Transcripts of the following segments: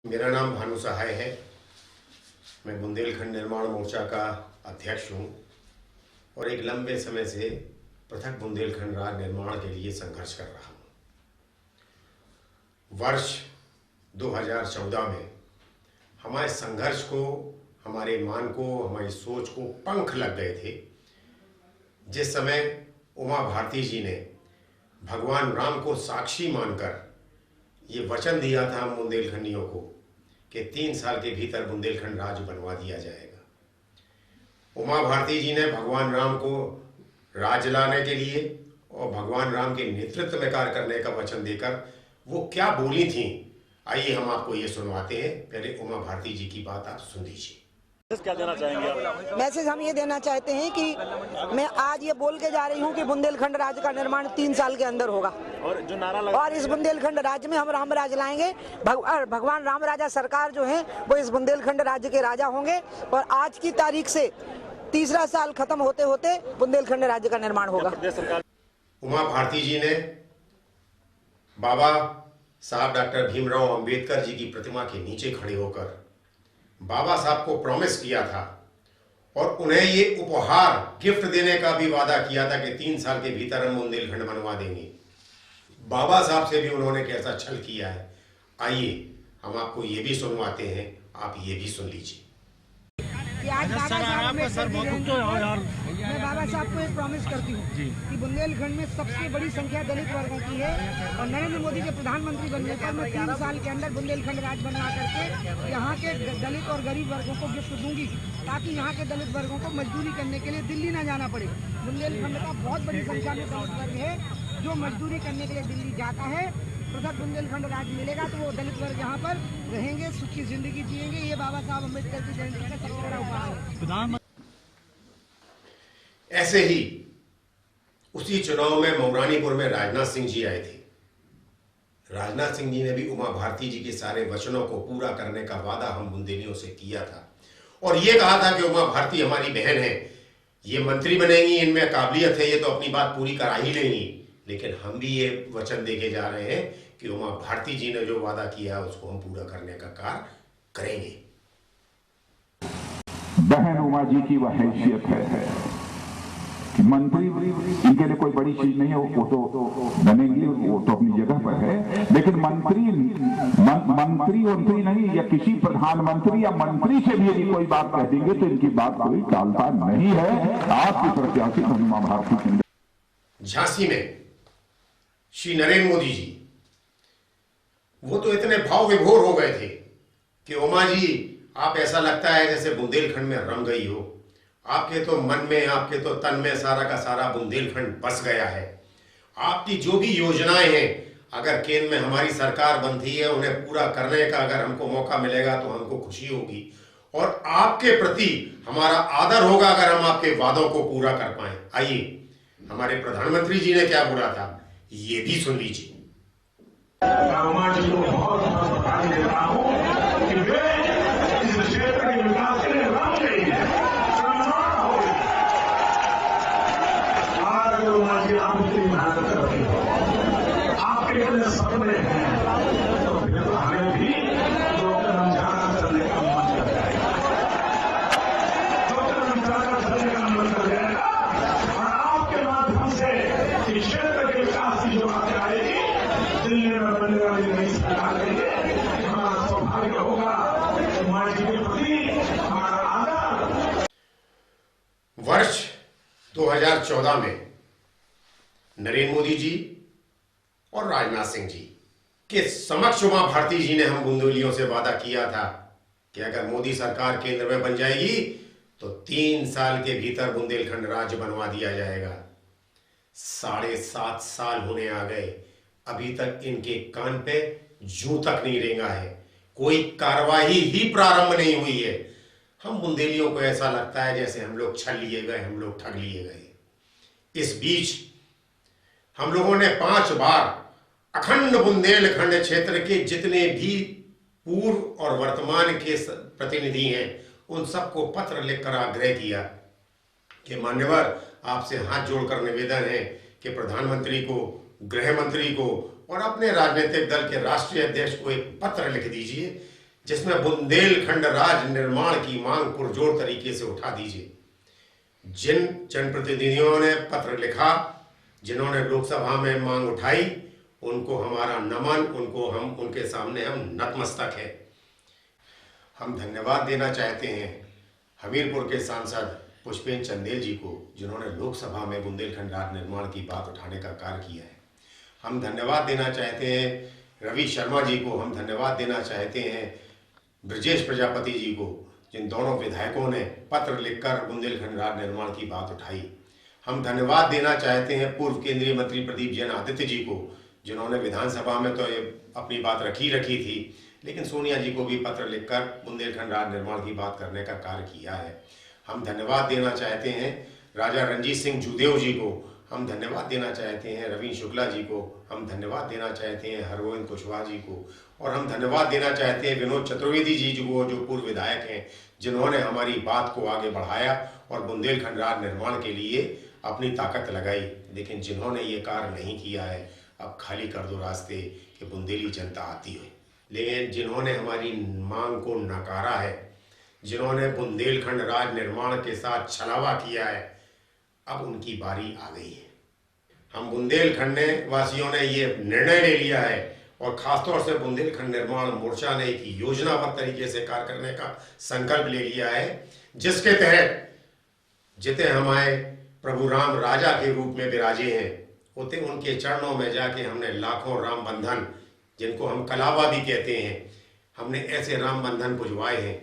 मेरा नाम भानु सहाय है। मैं बुंदेलखंड निर्माण मोर्चा का अध्यक्ष हूँ और एक लंबे समय से पृथक बुंदेलखंड राज्य निर्माण के लिए संघर्ष कर रहा हूँ। वर्ष 2014 में हमारे संघर्ष को, हमारे मान को, हमारी सोच को पंख लग गए थे, जिस समय उमा भारती जी ने भगवान राम को साक्षी मानकर ये वचन दिया था हम बुंदेलखंडियों को कि 3 साल के भीतर बुंदेलखंड राज्य बनवा दिया जाएगा। उमा भारती जी ने भगवान राम को राज्य लाने के लिए और भगवान राम के नेतृत्व में कार्य करने का वचन देकर वो क्या बोली थी, आइए हम आपको ये सुनवाते हैं। पहले उमा भारती जी की बात आप सुन लीजिए। क्या देना चाहेंगे आप? मैसेज हम ये देना चाहते हैं कि मैं आज ये बोल के जा रही हूँ कि बुंदेलखंड राज्य का निर्माण 3 साल के अंदर होगा और जो नारा लगा और इस बुंदेलखंड राज्य में हम राम राज लाएंगे। भगवान राम राजा सरकार जो है वो इस बुंदेलखंड राज्य के राजा होंगे और आज की तारीख से तीसरा साल खत्म होते होते बुंदेलखंड राज्य का निर्माण होगा। उमा भारती जी ने बाबा साहब डॉक्टर भीमराव अंबेडकर जी की प्रतिमा के नीचे खड़े होकर बाबा साहब को प्रॉमिस किया था और उन्हें ये उपहार गिफ्ट देने का भी वादा किया था कि 3 साल के भीतर हम बुंदेलखंड बनवा देंगे। बाबा साहब से भी उन्होंने कैसा छल किया है, आइए हम आपको ये भी सुनवाते हैं, आप ये भी सुन लीजिए। आज बाबा साहब मैं बाबा साहब को एक प्रॉमिस करती हूँ कि बुंदेलखंड में सबसे बड़ी संख्या दलित वर्गों की है और नरेंद्र मोदी के प्रधानमंत्री बनने पर मैं 3 साल के अंदर बुंदेलखंड राज्य बनवा करके यहाँ के दलित और गरीब वर्गों को गिफ्ट दूंगी ताकि यहाँ के दलित वर्गों को मजदूरी करने के लिए दिल्ली न जाना पड़े। बुंदेलखंड का बहुत बड़ी संख्या में दलित वर्ग है जो मजदूरी करने के लिए दिल्ली जाता है। पृथक बुंदेलखंड राज्य मिलेगा तो वो दलित वर्ग यहाँ पर रहेंगे, सुखी जिंदगी जिएंगे। ये बाबा साहब अम्बेडकर की जयंती का सबसे बड़ा उपहार है। ऐसे ही उसी चुनाव में मौरानीपुर में राजनाथ सिंह जी आए थे। राजनाथ सिंह जी ने भी उमा भारती जी के सारे वचनों को पूरा करने का वादा हम बुंदेलियों से किया था और ये कहा था कि उमा भारती हमारी बहन है, ये मंत्री बनेंगी, इनमें काबिलियत है, ये तो अपनी बात पूरी करा ही लेंगी। लेकिन हम भी ये वचन देके जा रहे हैं कि उमा भारती जी ने जो वादा किया है उसको हम पूरा करने का कार्य करेंगे। बहन उमा जी की वह हैसियत है कि मंत्री इनके लिए कोई बड़ी चीज नहीं है, वो तो बनेंगी, वो तो अपनी जगह पर है। लेकिन मंत्री नहीं या किसी प्रधानमंत्री या मंत्री से भी यदि कोई बात कह देंगे तो इनकी बात कोई टालता नहीं है। आपकी प्रत्याशी उमा भारती। झांसी में श्री नरेंद्र मोदी जी वो तो इतने भाव विभोर हो गए थे कि उमा जी आप ऐसा लगता है जैसे बुंदेलखंड में रम गई हो, आपके तो मन में, आपके तो तन में सारा का सारा बुंदेलखंड बस गया है। आपकी जो भी योजनाएं हैं अगर केंद्र में हमारी सरकार बनती है उन्हें पूरा करने का अगर हमको मौका मिलेगा तो हमको खुशी होगी और आपके प्रति हमारा आदर होगा अगर हम आपके वादों को पूरा कर पाए। आइए हमारे प्रधानमंत्री जी ने क्या बोला था ये भी सुन लीजिए। उमा जी को बहुत बधाई देता हूं कि वे इस क्षेत्र के विकास के लिए रम गई है, सम्मान हो गई। आज अगर उमा जी आप इतनी मेहनत कर रही हो, आपके इतने सपने हैं तो फिर तो हमें भी 2 कदम ज्यादा चलने का मन कर जाएगा, 2 कदम ज्यादा चलने का मन कर जाएगा और आपके माध्यम से इस क्षेत्र के विकास की जो बातें आएगी दिल्ली में बनने वाली नई सरकार के लिए हमारा सौभाग्य होगा। उमा जी के प्रति हमारा आदर। वर्ष 2014 में नरेंद्र मोदी जी और राजनाथ सिंह जी के समक्ष उमा भारती जी ने हम बुंदेलियों से वादा किया था कि अगर मोदी सरकार केंद्र में बन जाएगी तो 3 साल के भीतर बुंदेलखंड राज्य बनवा दिया जाएगा। 7.5 साल होने आ गए, अभी तक इनके कान पे जूं तक नहीं रेंगा है, कोई कार्रवाई ही प्रारंभ नहीं हुई है। हम बुंदेलियों को ऐसा लगता है जैसे हम लोग छल लिए गए, हम लोग ठग लिए गए। इस बीच हम लोगों ने 5 बार अखंड बुंदेलखंड क्षेत्र के जितने भी पूर्व और वर्तमान के प्रतिनिधि हैं उन सबको पत्र लिखकर आग्रह किया कि मान्यवर आपसे हाथ जोड़कर निवेदन है कि प्रधानमंत्री को, गृह मंत्री को और अपने राजनीतिक दल के राष्ट्रीय अध्यक्ष को एक पत्र लिख दीजिए जिसमें बुंदेलखंड राज निर्माण की मांग पुरजोर तरीके से उठा दीजिए। जिन जनप्रतिनिधियों ने पत्र लिखा, जिन्होंने लोकसभा में मांग उठाई, उनको हमारा नमन, उनके सामने हम नतमस्तक हैं। हम धन्यवाद देना चाहते हैं हमीरपुर के सांसद पुष्पेंद्र चंदेल जी को, जिन्होंने लोकसभा में बुंदेलखंड राज निर्माण की बात उठाने का कार्य किया है। हम धन्यवाद देना चाहते हैं रवि शर्मा जी को, हम धन्यवाद देना चाहते हैं ब्रजेश प्रजापति जी को, जिन दोनों विधायकों ने पत्र लिखकर बुंदेलखंड राज निर्माण की बात उठाई। हम धन्यवाद देना चाहते हैं पूर्व केंद्रीय मंत्री प्रदीप जैन आदित्य जी को, जिन्होंने विधानसभा में तो ये अपनी बात रखी थी, लेकिन सोनिया जी को भी पत्र लिखकर बुंदेलखंड राज निर्माण की बात करने का कार्य किया है। हम धन्यवाद देना चाहते हैं राजा रणजीत सिंह जूदेव जी को, हम धन्यवाद देना चाहते हैं रवीन शुक्ला जी को, हम धन्यवाद देना चाहते हैं हरगोविंद कुशवाहा जी को, और हम धन्यवाद देना चाहते हैं विनोद चतुर्वेदी जी को, जो पूर्व विधायक हैं, जिन्होंने हमारी बात को आगे बढ़ाया और बुंदेलखंड राज निर्माण के लिए अपनी ताकत लगाई। लेकिन जिन्होंने ये कार्य नहीं किया है, अब खाली कर दो रास्ते कि बुंदेली जनता आती है। लेकिन जिन्होंने हमारी मांग को नकारा है, जिन्होंने बुंदेलखंड राज निर्माण के साथ छलावा किया है, अब उनकी बारी आ गई है। हम बुंदेलखंड वासियों ने ये निर्णय ले लिया है और खासतौर से बुंदेलखंड निर्माण मोर्चा ने एक योजनाबद्ध तरीके से कार्य करने का संकल्प ले लिया है, जिसके तहत जिते हमारे प्रभु राम राजा के रूप में विराजे हैं, उते उनके चरणों में जाके हमने लाखों राम बंधन, जिनको हम कलावा भी कहते हैं, हमने ऐसे राम बंधन पुजवाए हैं।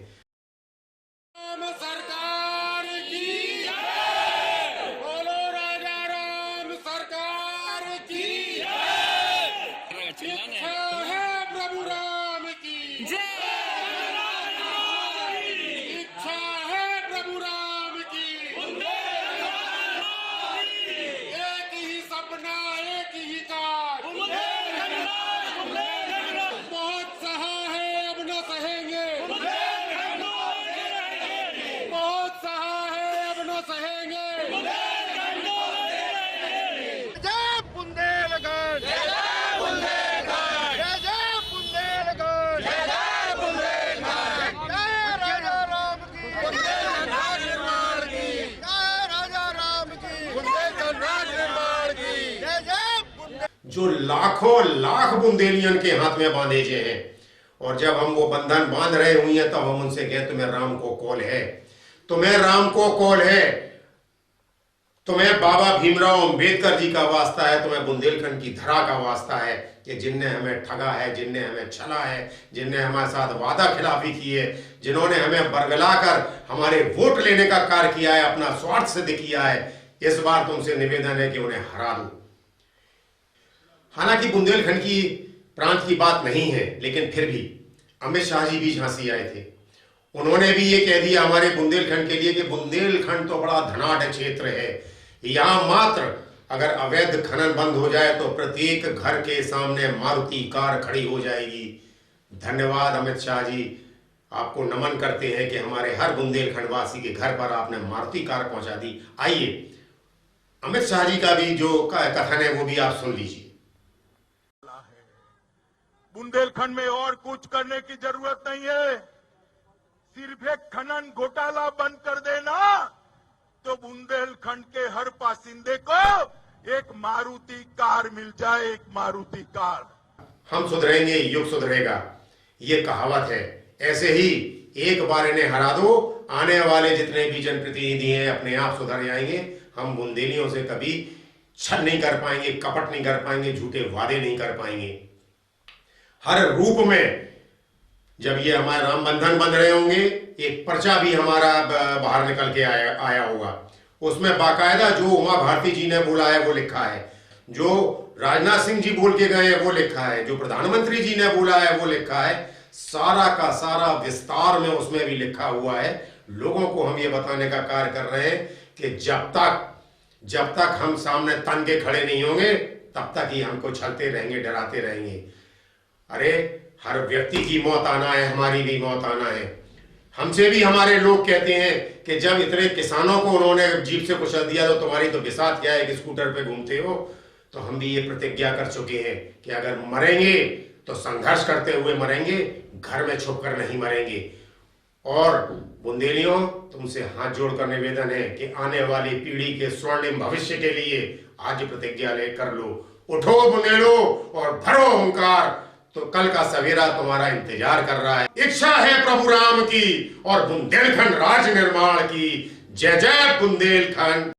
सरकार की जय, बोलो राजा राम सरकार की जय। इच्छा है प्रभु राम की जय, इच्छा है प्रभु राम की, एक ही सपना एक ही कार, बहुत सहा है अब न सहेंगे, बहुत सहा है अब न सहेंगे। जय बुंदेलखंड, जय बुंदेलखंड, जय बुंदेलखंड, जय बुंदेलखंड, जय राजा राम की बुंदेलखंड राज निर्माण की, जय राजा राम की बुंदेलखंड राज निर्माण की, जय जय बुंदेलखंड। जो लाखों लाख बुंदेलियन के हाथ में बांधे जे हैं, और जब हम वो बंधन बांध रहे हुए हैं, तब हम उनसे कहें तुम्हें राम को कॉल है, तुम्हें राम को कॉल है, तुम्हें बाबा भीमराव अंबेडकर जी का वास्ता है, तुम्हें बुंदेलखंड की धरा का वास्ता है, कि जिनने हमें ठगा है, जिनने हमें छला है, जिनने हमारे साथ वादा खिलाफी की है, जिन्होंने हमें बरगलाकर हमारे वोट लेने का कार्य किया है, अपना स्वार्थ सिद्ध किया है, इस बार तुमसे निवेदन है कि उन्हें हरा दो। हालांकि बुंदेलखंड की प्रांत की बात नहीं है, लेकिन फिर भी अमित शाह जी भी झांसी आए थे, उन्होंने भी ये कह दिया हमारे बुंदेलखंड के लिए कि बुंदेलखंड तो बड़ा धनाढ़ क्षेत्र है, यहां मात्र अगर अवैध खनन बंद हो जाए तो प्रत्येक घर के सामने मारुति कार खड़ी हो जाएगी। धन्यवाद अमित शाह जी, आपको नमन करते हैं कि हमारे हर बुंदेलखंड वासी के घर पर आपने मारुति कार पहुंचा दी। आइए अमित शाह जी का भी जो कथन है वो भी आप सुन लीजिए। बुंदेलखंड में और कुछ करने की जरूरत नहीं है, सिर्फ एक खनन घोटाला बंद कर देना तो बुंदेलखंड के हर बासिंदे को एक मारुति कार मिल जाए, एक मारुति कार। हम सुधरेंगे युग सुधरेगा, ये कहावत है। ऐसे ही एक बार इन्हें हरा दो, आने वाले जितने भी जनप्रतिनिधि हैं अपने आप सुधर जाएंगे। हम बुंदेलियों से कभी छल नहीं कर पाएंगे, कपट नहीं कर पाएंगे, झूठे वादे नहीं कर पाएंगे। हर रूप में जब ये हमारे राम बंधन बन रहे होंगे, एक पर्चा भी हमारा बाहर निकल के आया होगा, उसमें बाकायदा जो उमा भारती जी ने बोला है वो लिखा है, जो राजनाथ सिंह जी बोल के गए हैं वो लिखा है, जो प्रधानमंत्री जी ने बोला है वो लिखा है, सारा का सारा विस्तार में उसमें भी लिखा हुआ है। लोगों को हम ये बताने का कार्य कर रहे हैं कि जब तक हम सामने तन के खड़े नहीं होंगे, तब तक ही हमको छलते रहेंगे, डराते रहेंगे। अरे हर व्यक्ति की मौत आना है, हमारी भी मौत आना है। हमसे भी हमारे लोग कहते हैं कि जब इतने किसानों को उन्होंने जीप से कुचल दिया तो तुम्हारी तो बिसात क्या है कि स्कूटर पे घूमते हो। तो हम भी ये प्रतिज्ञा कर चुके हैं कि अगर मरेंगे तो संघर्ष करते हुए मरेंगे, घर में छुपकर नहीं मरेंगे। और बुंदेलियों, तुमसे हाथ जोड़कर निवेदन है कि आने वाली पीढ़ी के स्वर्णिम भविष्य के लिए आज प्रतिज्ञा लेकर लो। उठो बुंदेलो और भरो हुंकार, तो कल का सवेरा तुम्हारा इंतजार कर रहा है। इच्छा है प्रभु राम की और बुंदेलखंड राज्य निर्माण की। जय जय बुंदेलखंड।